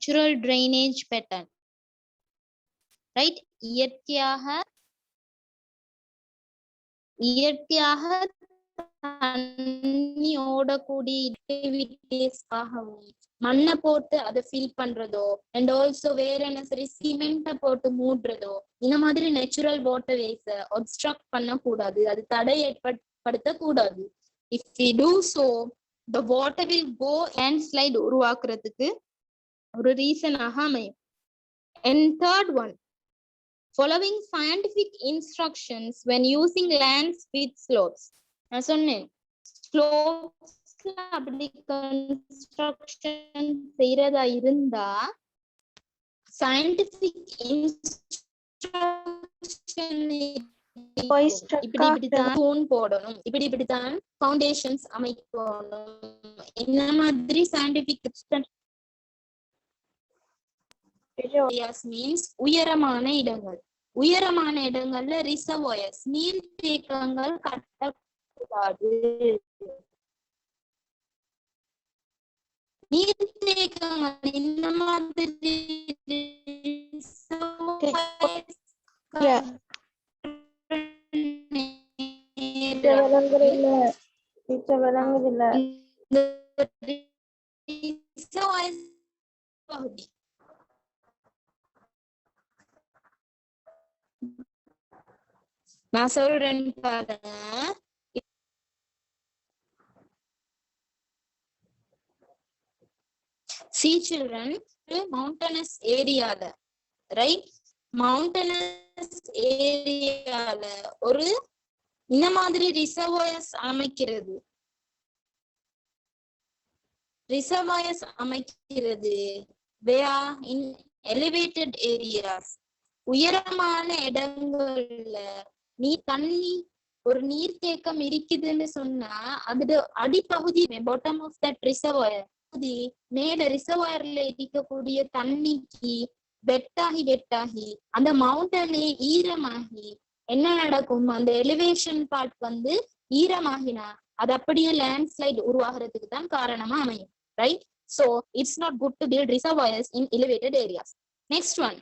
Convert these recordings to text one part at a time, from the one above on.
natural drainage pattern, right? இயற்கையாக தண்ணி ஓடக்கூடிய ஆக்டிவிட்டீஸ்க்காகவும் மண்ணை போட்டு அதை ஃபில் பண்றதோ அண்ட் ஆல்சோ வேற என்ன சரி சிமெண்ட்டை போட்டு மூடுறதோ இந்த மாதிரி நேச்சுரல் வாட்டர் வேஸ ஒப்ஸ்ட்ரக்ட் பண்ணக்கூடாது, அது தடை ஏற்படுத்த கூடாது. If we do so the water will go landslide உருவாக்குறதுக்கு ஒரு ரீசனாக அமையும். And third one, following scientific instructions when using lands with slopes. நான் சொன்னேன் ஸ்லோப்ஸ்ல அப்படி கன்ஸ்ட்ரக்ஷன் செய்யறதா இருந்தா சயின்டிபிக் இன்ஸ்ட்ரக்ஷன் இப்படித்தான் தூண் போடணும், இப்படித்தான் ஃபவுண்டேஷன்ஸ் அமைக்கணும், என்ன மாதிரி சயின்டிபிக் மீன்ஸ் உயரமான இடங்கள். உயரமான இடங்கள்ல ரிசர்வாயர்ஸ் நீர்த்தேக்கங்கள் கட்டக்கூடாது. நீர்த்தேக்கங்கள் இந்த மாதிரி பகுதி நான் சொல்றேன் பாருங்க. See children, mountainous ஏரியால ரைட், மவுண்டனஸ் ஏரியால ஒரு இந்த மாதிரி ரிசர்வாயர்ஸ் அமைக்கிறது where in elevated areas உயரமான இடங்கள்ல தண்ணி ஒரு நீர்த்தேக்கம் இருக்குதுன்னு சொன்னா அது அடிப்பகுதி பாட்டம் ஆஃப் தட் ரிசர்வாயர் மேல ரிசர்வாயர்ல இருக்கக்கூடிய தண்ணிக்கு வெட்டாகி அந்த மவுண்டன்ல ஈரமாகி என்ன நடக்கும், அந்த எலிவேஷன் பார்ட் வந்து ஈரமாகினா அது அப்படியே லேண்ட்ஸ்லைட் உருவாகிறதுக்கு தான் காரணமா அமையும், right? So it's not good to build reservoirs in elevated areas. Next one,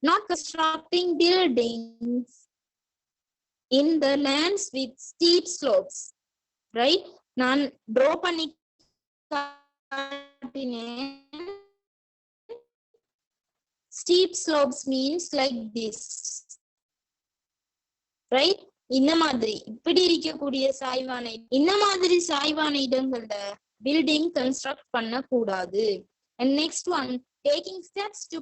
not constructing buildings in the lands with steep slopes, right? நான் draw பண்ணி steep slopes means like this, right? இந்த மாதிரி இப்படி இருக்கக்கூடிய சாய்வான இந்த மாதிரி சாய்வான இடங்கள்ல பில்டிங் கன்ஸ்ட்ரக்ட் பண்ண கூடாது. And next one, taking steps to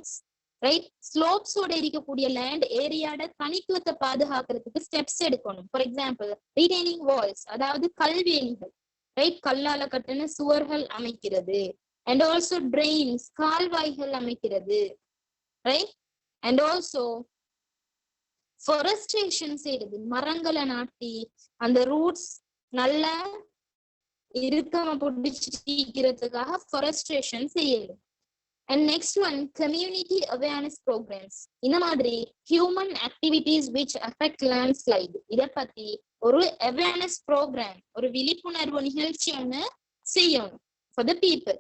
right, slopes ஓட இருக்கக்கூடிய லேண்ட் ஏரியாட தனித்துவத்தை பாதுகாக்கிறதுக்கு ஸ்டெப்ஸ் எடுக்கணும். ஃபார் எக்ஸாம்பிள் retaining walls, அதாவது கல்வேலிகள், ரைட், கல்லால கட்டின சுவர்கள் அமைக்கிறது. and also drains, கால்வாய்கள் அமைக்கிறது, ரைட். and also forestation செய்யறது, மரங்களை நாட்டி அந்த ரூட்ஸ் நல்லா இருக்கமா பிடிச்சிக்கிறதுக்காக forestation செய்யறது. And next one, community awareness programs. இந்த மாதிரி human activities which affect landslide, இத பத்தி ஒரு awareness program, ஒரு விழிப்புணர்வு நிகழ்ச்சி ஒன்று செய்யணும் for the people.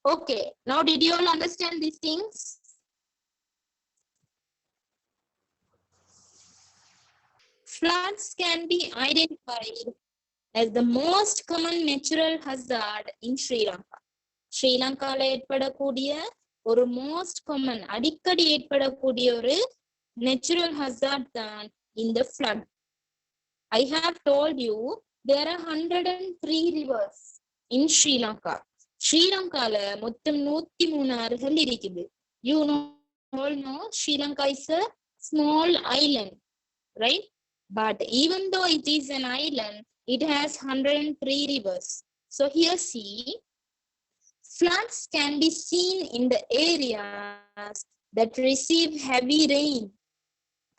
Okay, now did you all understand these things? Floods can be identified as the most common natural hazard in Sri Lanka. ஸ்ரீலங்கால ஏற்படக்கூடிய ஒரு மோஸ்ட் காமன் அடிக்கடி ஏற்படக்கூடிய ஒரு நேச்சுரல் ஹசார்ட் தான் இந்த flood. I have told you there are 103 rivers in Sri Lanka. ஸ்ரீலங்கால மொத்தம் 103 ஆறுகள் இருக்குது. You all know Sri Lanka is a small island, right? But even though it is an island, it has 103 rivers. So here see, floods can be seen in the areas that receive heavy rain.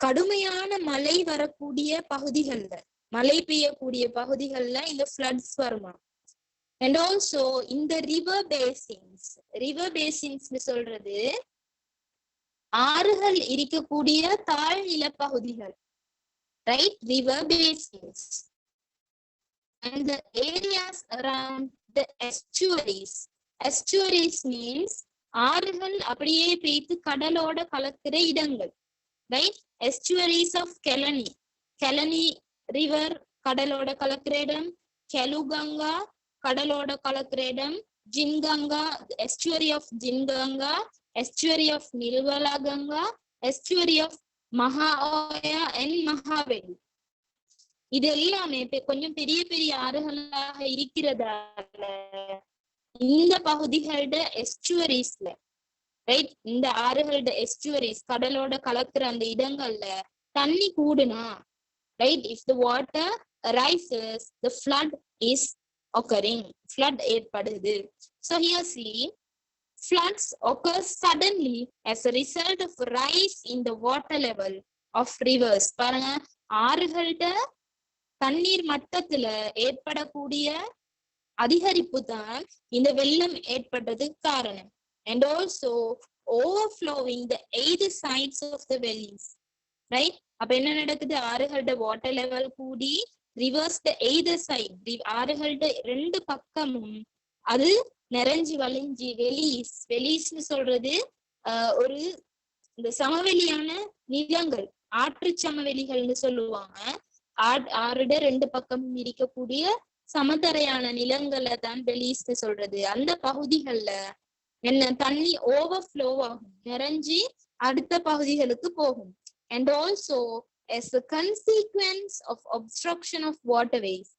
கடுமையான மழை வரக்கூடிய பகுதிகள்ல, மழை பெய்யக்கூடிய பகுதிகள்ல இந்த floods வருமா. And also in the river basins சொல்றது ஆறுகள் இருக்கக்கூடிய தாழ்நில பகுதிகள், right? River basins. And the areas around the estuaries means ஆறுகள் அப்படியே பெய்து கடலோட கலக்கிற இடங்கள், right? Estuaries of Kelani, Kelani river கடலோட கலக்கிற இடம், கெலுகங்கா கடலோட கலக்கிற இடம், Gin Ganga estuary of Gin Ganga, estuary of Nilwala Ganga, estuary of Maha Oya and Mahaweli. இது எல்லாமே கொஞ்சம் பெரிய பெரிய ஆறுகளாக இருக்கிறதால இந்த பகுதிகளோட எஸ்டுவரிஸ்ல, ரைட், இந்த ஆறுகளோட எஸ்டுவரிஸ் கடலோட கலக்குற அந்த இடங்கள்ல தண்ணி கூடுனா, right, if the water rises the flood is occurring, flood ஏற்படுது. So here see, floods occur suddenly as a result of rise in the water level of rivers. பாருங்க, ஆறுகளோட தண்ணீர் மட்டத்துல ஏற்படக்கூடிய அதிகரிப்பு தான் இந்த வெள்ளம் ஏற்பட்டதுக்கு காரணம். And also overflowing the either sides of the valleys, right? அப்ப என்ன நடக்குது? ஆறுகளோட வாட்டர் லெவல் கூடி ரிவர்ஸ் த எய்தர் சைட், ஆறுகளோட ரெண்டு பக்கமும் அது நிறைஞ்சி வலிஞ்சி வெளிஸ்னு சொல்றது ஒரு இந்த சமவெளியான நிலங்கள், ஆற்று சமவெளிகள்னு சொல்லுவாங்க. ஆறுட ரெண்டு பக்கமும் இருக்கக்கூடிய சமதரையான நிலங்களை தான் வெளிஸ்னு சொல்றது. அந்த பகுதிகள்ல என்ன தண்ணி ஓவர்ஃப்ளோ ஆகும், நிறைஞ்சி அடுத்த பகுதிகளுக்கு போகும். And also as a consequence of obstruction of waterways,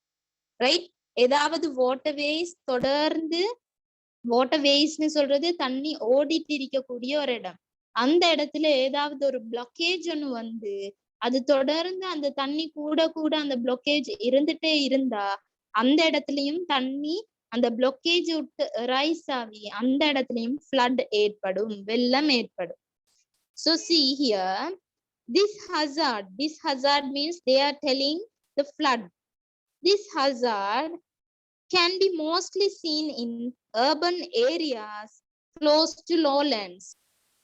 right? ஏதாவது waterways தொடர்ந்து, waterwaysனு சொல்றது தண்ணி ஓடிட்டு இருக்கக்கூடிய ஒரு இடம், அந்த இடத்துல ஏதாவது ஒரு பிளாக்கேஜ் ஒன்று வந்து அது தொடர்ந்து அந்த தண்ணி கூட கூட அந்த பிளாக்கேஜ் இருந்துட்டே இருந்தா அந்த இடத்துலயும் தண்ணி அந்த பிளாக்கேஜ் விட்டு ரைஸ் ஆகி அந்த இடத்துலயும் flood ஏற்படும், வெள்ளம் ஏற்படும். So see here, this hazard means they are telling the flood. This hazard can be mostly seen in urban areas close to lowlands.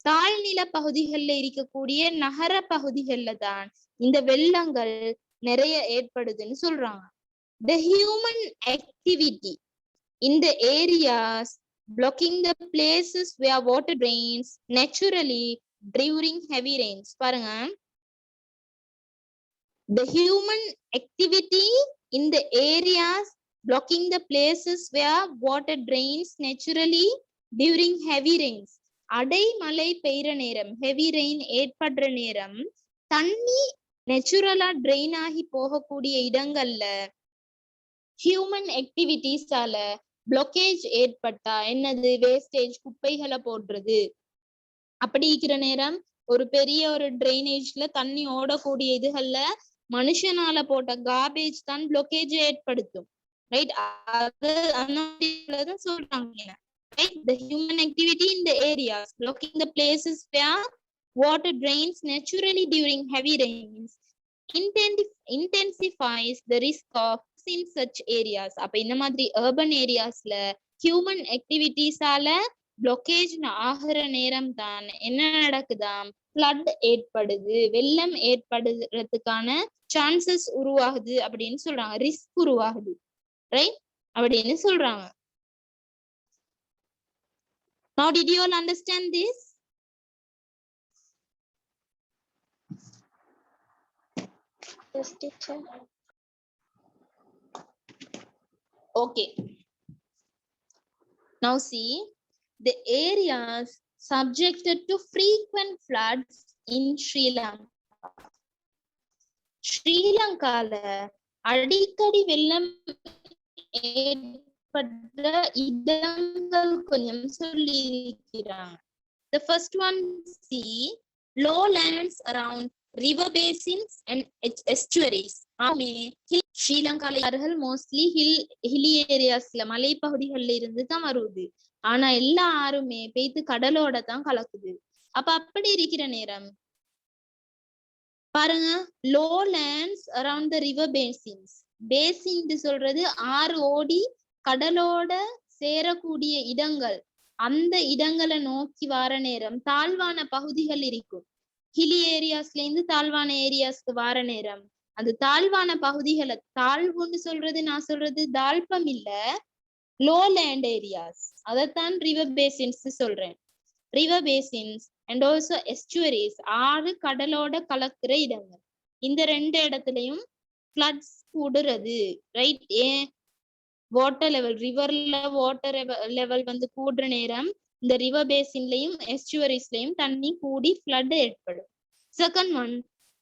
தாழ்நில பகுதிகளில் இருக்கக்கூடிய நகர பகுதிகள்ல தான் இந்த வெள்ளங்கள் நிறைய ஏற்படுதுன்னு சொல்றாங்க. The human activity in the areas blocking the places where water drains naturally during heavy rains. பாருங்க, the human activity in the areas blocking the places where water drains naturally during heavy rains. அடைமழை பெய்ற நேரம், heavy rain ஏற்படுற நேரம், தண்ணி நேச்சுரலா train ஆகி போகக்கூடிய இடங்கள்ல human ஆக்டிவிட்டிஸால blockage ஏற்பட்டா என்னது, வேஸ்டேஜ் குப்பைகளை போடுறது, அப்படி இருக்கிற நேரம் ஒரு பெரிய ஒரு ட்ரைனேஜ்ல தண்ணி ஓடக்கூடிய இதுகள்ல மனுஷனால போட்ட கார்பேஜ் தான் பிளாக்கேஜ் ஏற்படுத்தும், ரைட்? அது சொல்றாங்க, right? The human activity in the areas blocking the places where water drains naturally during heavy rains intensifies the risk of in such areas. அப்ப இந்த மாதிரி urban areasல human activities ஆல blockage ஆகிற நேரம் தான் என்ன நடக்குதாம், flood ஏற்படுது, வெள்ளம் ஏற்படுறதுக்கான சான்சஸ் உருவாகுது அப்படின்னு சொல்றாங்க, ரிஸ்க் உருவாகுது, ரைட்? அப்படின்னு சொல்றாங்க. Now did you all understand this? Yes, teacher. Okay. Now see, the areas subjected to frequent floods in Sri Lanka. Sri Lankaல அடிக்கடி வெள்ளம் ஏற்பட்ட இடங்கள் கொஞ்சம் சொல்லி இருக்கிறாங்க. The first one, see, lowlands around river basins and estuaries. ஸ்ரீலங்கால mostly hilly ஏரியாஸ்ல மலை பகுதிகள்ல இருந்து தான் வருது. ஆனா எல்லா ஆறுமே பெய்து கடலோட தான் கலக்குது. அப்ப அப்படி இருக்கிற நேரம் பாருங்க, lowlands around the river basins. Basin சொல்றது ஆறு ஓடி கடலோட சேரக்கூடிய இடங்கள். அந்த இடங்களை நோக்கி வர நேரம் தாழ்வான பகுதிகள் இருக்கும். ஹிலி ஏரியாஸ்ல இருந்து தாழ்வான ஏரியாஸ்க்கு வர நேரம் அந்த தாழ்வான பகுதிகளை, தாழ்வுன்னு சொல்றது நான் சொல்றது தாழ்பம் இல்ல, லோலேண்ட் ஏரியாஸ், அதைத்தான் ரிவர் பேசின்ஸ் சொல்றேன். river basins and also estuaries, ஆறு கடலோட கலக்கிற இடங்கள். இந்த ரெண்டு இடத்துலயும் floods கூடுறது, ரைட்? ஏன்? வாட்டர் லெவல், ரிவர்ல வாட்டர் லெவல் வந்து கூடுற நேரம் இந்த ரிவர் பேசின்லயும் எஸ்டுவரிஸ்லயும் தண்ணி கூடி flood ஏற்படும். Second one,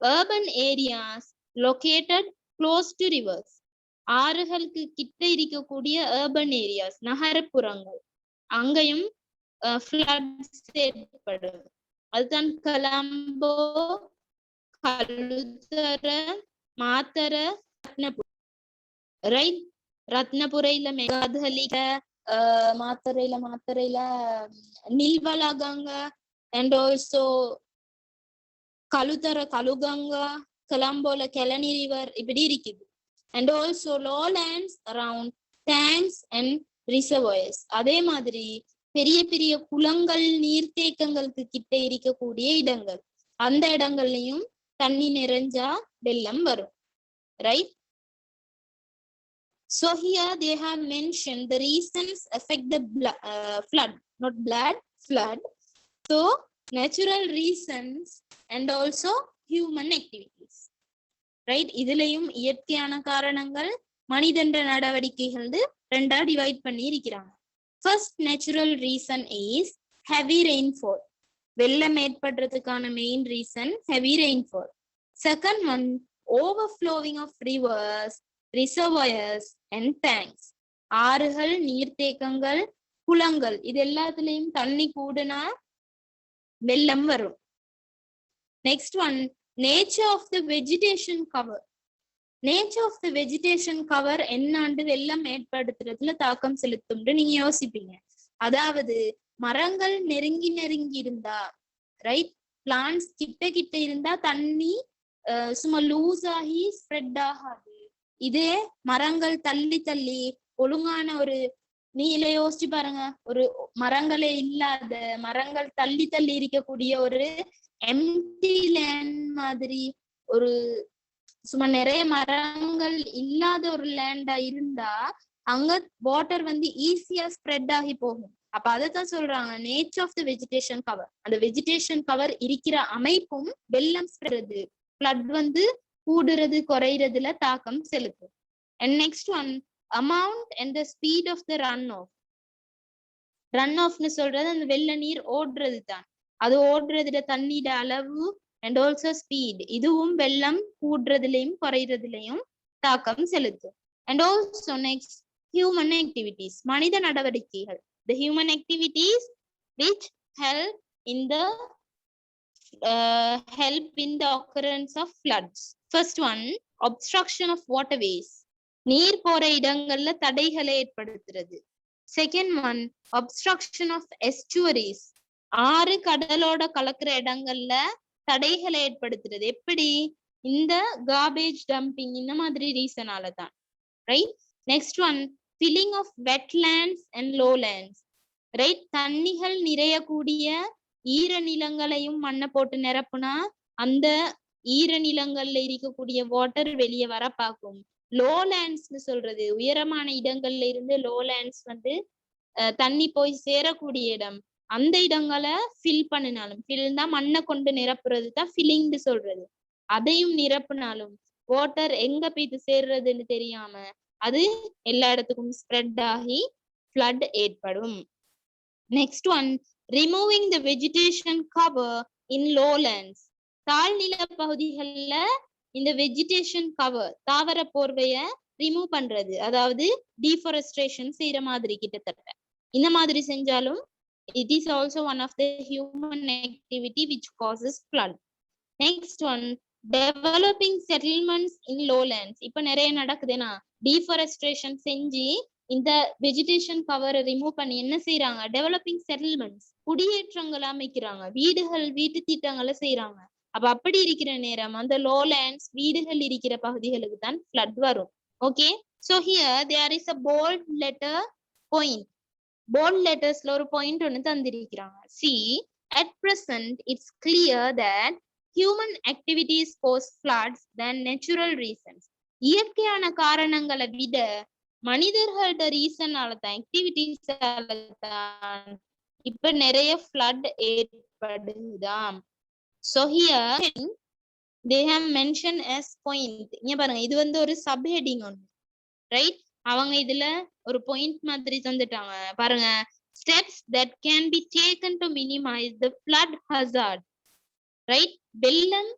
urban areas located close to rivers, ஆறுகளுக்கு கிட்ட இருக்கக்கூடிய urban areas, நகரப்புறங்கள், அங்கேயும் floods ஏற்படும். அதுதான் கொலம்போ, கலுத்தர, மாத்தர, ரத்னபுரி, ரைட்? ரத்னபுரையில மெகாதலிக, மாத்தரையில நில்வலகங்க, and also கலுத்தர கலுகங்கா, கொலம்போல கெலனி ரிவர் இப்படி இருக்குது. and also lowlands around tanks and reservoirs, அதே மாதிரி பெரிய பெரிய குளங்கள், நீர்த்தேக்கங்களுக்கு கிட்ட இருக்கக்கூடிய இடங்கள், அந்த இடங்கள்லயும் தண்ணி நிறைஞ்சா வெள்ளம் வரும், right? So here they have mentioned the reasons affect the flood, not blood, flood. So natural reasons and also human activities, right? இதுலயும் இயற்கையான காரணங்கள், மனிதன்ற நடவடிக்கைகள் ரெண்டா டிவைட் பண்ணி இருக்கிறாங்க. First natural reason is heavy rainfall. வெள்ளம் ஏற்படுறதுக்கான main reason heavy rainfall. Second one, overflowing of rivers, reservoirs and tanks. ஆறுகள், நீர்த்தேக்கங்கள், குளங்கள், இது எல்லாத்துலயும் தண்ணி கூடுனா வெள்ளம் வரும். Next one, nature of the vegetation cover. Nature of the vegetation cover என்னாண்டு வெள்ளம் ஏற்படுத்துறதுல தாக்கம் செலுத்தும் நீங்க யோசிப்பீங்க. அதாவது மரங்கள் நெருங்கி இருந்தா, ரைட்? பிளான்ட்ஸ் கிட்ட இருந்தா தண்ணி சும்மா லூஸ் ஆகி ஸ்ப்ரெட் ஆகாது. இதே மரங்கள் தள்ளி ஒழுங்கான ஒரு, நீங்களே யோசிச்சு பாருங்க, ஒரு மரங்களே இல்லாத, மரங்கள் தள்ளி இருக்கக்கூடிய ஒரு எம்டி லேண்ட் மாதிரி, ஒரு சும்மா நிறைய மரங்கள் இல்லாத ஒரு லேண்டா இருந்தா அங்க வாட்டர் வந்து ஈஸியா ஸ்ப்ரெட் ஆகி போகும். அப்ப அதைத்தான் சொல்றாங்க nature of the vegetation cover. அந்த வெஜிடேஷன் கவர் இருக்கிற அமைப்பும் வெள்ளம் ஸ்ப்ரெட், ஃப்ளட் வந்து கூடுறது குறைறதுல தாக்கம் செலுத்தும். And next one, amount and the speed of the run off. Run ஆஃப்னு சொல்றது அந்த வெள்ள நீர் ஓடுறது தான். அது ஓடுறதுல தண்ணீட அளவு அண்ட் ஆல்சோ ஸ்பீட், இதுவும் வெள்ளம் கூடுறதுலயும் குறைறதுலயும் தாக்கம் செலுத்தும். And also next, human activities, மனித நடவடிக்கைகள். The human activities which help in the occurrence of floods. First one, obstruction of waterways, நீர் போற இடங்கள்ல தடைகளை ஏற்படுத்துறது. Second one, obstruction of estuaries, ஆறு கடலோட கலக்கிற இடங்கள்ல தடைகளை ஏற்படுத்துறது. எப்படி? இந்த கார்பேஜ் டம்பிங், இந்த மாதிரி ரீசனால தான், right? Next one, filling of wetlands and lowlands, right? தண்ணிகள் நிறையக்கூடிய ஈரநிலங்களையும் மண்ணை போட்டு நிரப்புனா அந்த ஈரநிலங்கள்ல இருக்கக்கூடிய வாட்டர் வெளியே வர பார்க்கும். லோலேண்ட்ஸ்னு சொல்றது உயரமான இடங்கள்ல இருந்து லோலேண்ட்ஸ் வந்து தண்ணி போய் சேரக்கூடிய இடம். அந்த இடங்களை ஃபில் பண்ணினாலும், ஃபில் தான் மண்ணை கொண்டு நிரப்புறது தான் ஃபில்லிங்னு சொல்றது. அதையும் நிரப்புனாலும் வாட்டர் எங்க போயிட்டு சேர்றதுன்னு தெரியாம அது எல்லா இடத்துக்கும் ஸ்ப்ரெட் ஆகி ஃப்ளட் ஏற்படும். Next one, removing the vegetation cover in lowlands, தாழ்நில பகுதிகள்ல இந்த வெஜிடேஷன் கவர், தாவர போர்வைய ரிமூவ் பண்றது, அதாவது டீஃபாரஸ்ட்ரேஷன் செய்யற மாதிரி கிட்டத்தட்ட. இந்த மாதிரி செஞ்சாலும் it is also one of the human activity which causes flood. Next one, developing settlements in lowlands. இப்ப நிறைய நடக்குதுன்னா deforestation செஞ்சு இந்த வெஜிடேஷன் கவரை ரிமூவ் பண்ணி என்ன செய்யறாங்க? டெவலப்பிங் செட்டில்மெண்ட்ஸ், குடியேற்றங்கள் அமைக்கிறாங்க, வீடுகள், வீட்டு திட்டங்களை செய்யறாங்க. அப்ப அப்படி இருக்கிற நேரம் அந்த லோலேண்ட்ஸ், வீடுகள் இருக்கிற பகுதிகளுக்கு தான் ஃப்ளட் வரும். Okay, so here there is a bold letter point. bold lettersல ஒரு பாயிண்ட் ஒன்னு தந்திருக்கிறாங்க. See, at present it's clear that human activities cause floods than natural reasons. இயற்கையான காரணங்களை விட மனிதர்களோட ரீசனால தான், ஆக்டிவிட்டிஸால தான் இப்ப நிறைய flood ஏற்படுதாம். So here they have mentioned as point. இங்க பாருங்க இது வந்து ஒரு subheading ஒன்று, ரைட்? அவங்க இதுல ஒரு பாயிண்ட் மாதிரி தந்துட்டாங்க பாருங்க. Steps that can be taken to minimize the flood hazard, right? வெள்ளம்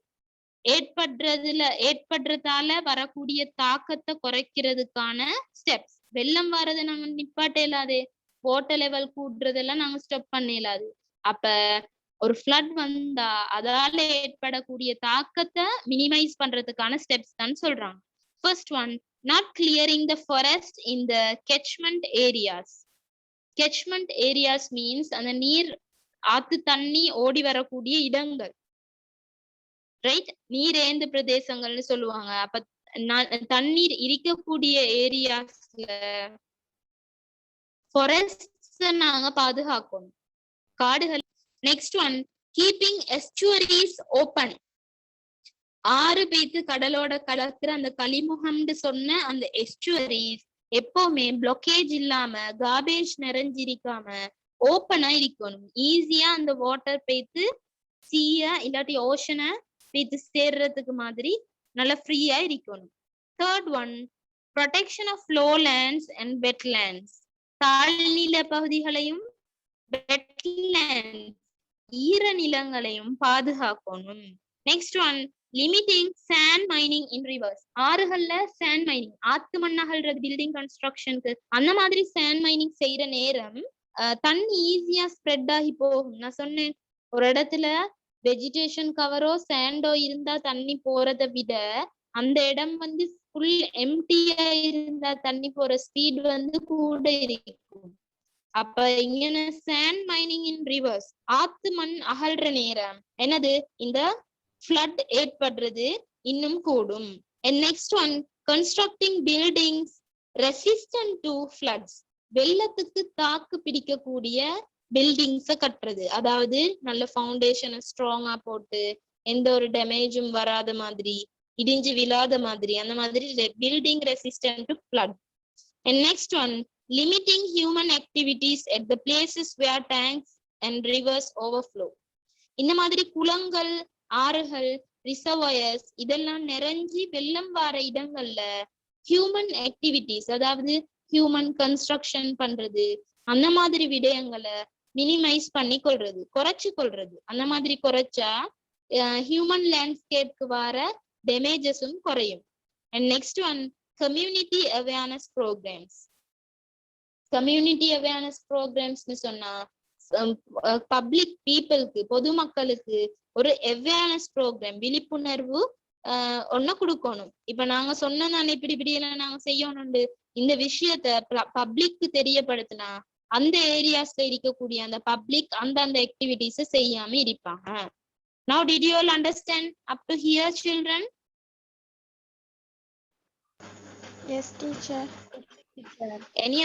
ஏற்படுறதால வரக்கூடிய தாக்கத்தை குறைக்கிறதுக்கான ஸ்டெப்ஸ். வெள்ளம் வர்றதை நாங்க நிப்பாட்ட இயலாது, வாட்டர் லெவல் கூடுறதெல்லாம் நாங்க ஸ்டாப் பண்ண இயலாது. அப்ப ஒரு ஃப்ளட் வந்தா அதால ஏற்படக்கூடிய தாக்கத்தை மினிமைஸ் பண்றதுக்கான ஸ்டெப்ஸ் தான் சொல்றாங்க. First one, not clearing the forest in the catchment areas. Catchment areas means அந்த நீர் ஆத்து தண்ணி ஓடி வரக்கூடிய இடங்கள், ரைட்? நீரேந்து பிரதேசங்கள்னு சொல்லுவாங்க. அப்ப தண்ணீர் இருக்கக்கூடிய ஏரியாஸ்ல ஃபாரஸ்ட் நாங்க பாதுகாக்கணும், காடுகள். Next one, keeping estuaries open. ஆறு பேத்து கடலோட கலக்குற அந்த கலிமுகம்னு சொன்ன அந்த எஸ்டுவரிஸ் எப்பவுமே பிளாக்கேஜ் இல்லாம, கார்பேஜ் நிறைஞ்சிருக்காம ஓப்பனா இருக்கணும். ஈஸியா அந்த வாட்டர் பேத்து சீய இல்லாட்டி ஓஷனை பேத்து சேர்றதுக்கு மாதிரி நல்லா ஃப்ரீயா இருக்கணும். Third one, protection of lowlands and wetlands. தாழ்நில பகுதிகளையும் வெட்லேண்ட்ஸ் ஈரநிலங்களையும் பாதுகாக்கணும். Next one, limiting sand mining in rivers. ஆறுகள்ல சாண்ட் மைனிங், ஆத்து மண்ணகல்றது பில்டிங் கன்ஸ்ட்ரக்ஷனுக்கு, அந்த மாதிரி சாண்ட் மைனிங் செய்யற நேரம் தண்ணி ஈஸியா ஸ்ப்ரெட் ஆகி போகும். நான் சொன்னேன், ஒரு இடத்துல வெஜிடேஷன் கவரோ சாண்டோ இருந்தா தண்ணி போறதை விட அந்த இடம் வந்து ஃபுல் எம்டியா இருந்தா தண்ணி போற ஸ்பீட் வந்து கூட இருக்கும். அப்ப இங்க சாண்ட் மைனிங் இன் ரிவர்ஸ், ஆத்து மண் அகழ்ற நேரம் என்னது இந்த ஃப்ளட் ஏற்படுறது இன்னும் கூடும். And next one, constructing buildings resistant to floods. வெள்ளத்துக்கு தாக்கு பிடிக்கக்கூடிய பில்டிங்ஸ கட்டுறது, அதாவது நல்ல ஃபவுண்டேஷனை ஸ்ட்ராங்கா போட்டு எந்த ஒரு டேமேஜும் வராத மாதிரி, இடிஞ்சு விழாத மாதிரி, அந்த மாதிரி building resistant to flood. And next one, limiting human activities at the places where tanks and rivers overflow. இந்த மாதிரி குளங்கள், ஆறுகள், ரிசர்வாயர்ஸ் இதெல்லாம் நிறைஞ்சி வெள்ளம் வார இடங்கள்ல ஹியூமன் ஆக்டிவிட்டிஸ், அதாவது ஹியூமன் கன்ஸ்ட்ரக்ஷன் பண்றது, அந்த மாதிரி விடயங்களை மினிமைஸ் பண்ணி கொள்றது, குறைச்சு கொள்றது. அந்த மாதிரி குறைச்சா ஹியூமன் லேண்ட்ஸ்கேப்க்கு வர டேமேஜஸும் குறையும். And next one, community awareness programs. Community awareness ப்ரோக்ராம்ஸ்னு சொன்னா பப்ளிக் பீப்புளுக்கு, பொதுமக்களுக்கு ஒரு அவேர்னஸ் ப்ரோக்ராம், விழிப்புணர்வு ஒன்ன கொடுக்கணும். இப்ப நாங்க சொன்ன இப்படி எல்லாம் நாங்க செய்யணும், இந்த விஷயத்த பப்ளிக்கு தெரியப்படுத்தினா அந்த ஏரியாஸ்ல இருக்கக்கூடிய அந்த பப்ளிக் அந்த ஆக்டிவிட்டிஸ் செய்யாம இருப்பாங்க. Now did you all understand up to here, children? Yes, teacher. Any